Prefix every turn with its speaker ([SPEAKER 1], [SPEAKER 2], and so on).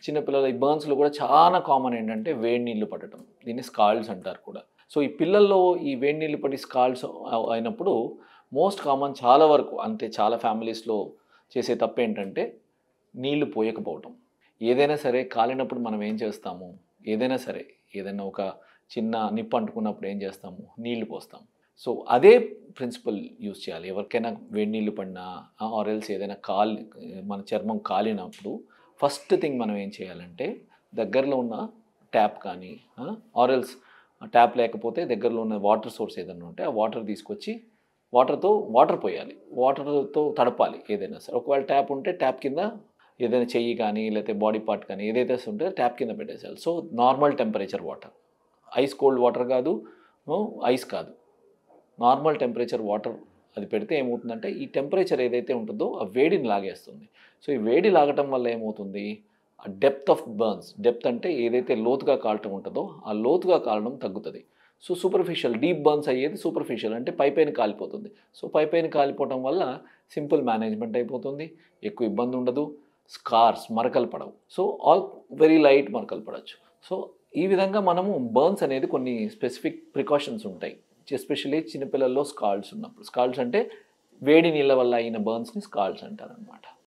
[SPEAKER 1] చిన్నపిల్లల ఈ బర్న్స్‌లో కూడా చాలా కామన్ ఏంటంటే వేడి నీళ్లు పడటం. దీన్ని స్కాల్డ్స్ అంటారు కూడా. సో, ఈ పిల్లల్లో ఈ వేడి నీళ్లు పడి స్కాల్డ్స్ అయినప్పుడు మోస్ట్ కామన్ చాలా వరకు అంటే చాలా ఫ్యామిలీస్‌లో చేసే తప్పేంటంటే నీళ్లు పోయకపోవటం. ఏదైనా సరే కాలినప్పుడు మనం ఏం చేస్తాము? ఏదైనా సరే ఏదైనా ఒక చిన్న నిప్పు అంటుకున్నప్పుడు ఏం చేస్తాము? నీళ్లు పోస్తాం. సో, అదే ప్రిన్సిపల్ యూజ్ చేయాలి. ఎవరికైనా వేడి నీళ్లు పడినా ఆర్ ఎల్స్ ఏదైనా మన చర్మం కాలినప్పుడు ఫస్ట్ థింగ్ మనం ఏం చేయాలంటే దగ్గరలో ఉన్న ట్యాప్ కానీ ఆర్ ఎల్స్ ట్యాప్ లేకపోతే దగ్గరలో ఉన్న వాటర్ సోర్స్ ఏదైనా ఉంటే ఆ వాటర్ తీసుకొచ్చి వాటర్ పోయాలి. వాటర్‌తో తడపాలి ఏదైనా సరే. ఒకవేళ ట్యాప్ ఉంటే ట్యాప్ కింద ఏదైనా చెయ్యి కానీ లేకపోతే బాడీ పార్ట్ కానీ ఏదైతే ఉంటే ట్యాప్ కింద పెట్టేసేయాలి. So, normal temperature water. Ice cold water కాదు, ఐస్ కాదు. నార్మల్ టెంపరేచర్ వాటర్ అది పెడితే ఏమవుతుందంటే ఈ టెంపరేచర్ ఏదైతే ఉంటుందో ఆ వేడిని లాగేస్తుంది. సో, ఈ వేడి లాగటం వల్ల ఏమవుతుంది? ఆ డెప్త్ ఆఫ్ బర్న్స్, డెప్త్ అంటే ఏదైతే లోతుగా కాలటం ఉంటుందో ఆ లోతుగా కాలడం తగ్గుతుంది. సో, డీప్ బర్న్స్ అయ్యేది సూపర్ఫిషియల్ అంటే పైపైన కాలిపోతుంది. సో, పైపైన కాలిపోవటం వల్ల సింపుల్ మేనేజ్మెంట్ అయిపోతుంది. ఎక్కువ ఇబ్బంది ఉండదు. మరకలు పడవు. సో, ఆల్ వెరీ లైట్ మరకలు పడొచ్చు. సో, ఈ విధంగా మనము బర్న్స్ అనేది కొన్ని స్పెసిఫిక్ ప్రికాషన్స్ ఉంటాయి. ఎస్పెషల్లీ చిన్నపిల్లల్లో స్కాల్డ్స్ ఉన్నప్పుడు. స్కాల్డ్స్ అంటే వేడి నీళ్ళ వల్ల అయిన బర్న్స్‌ని స్కాల్డ్స్ అంటారనమాట.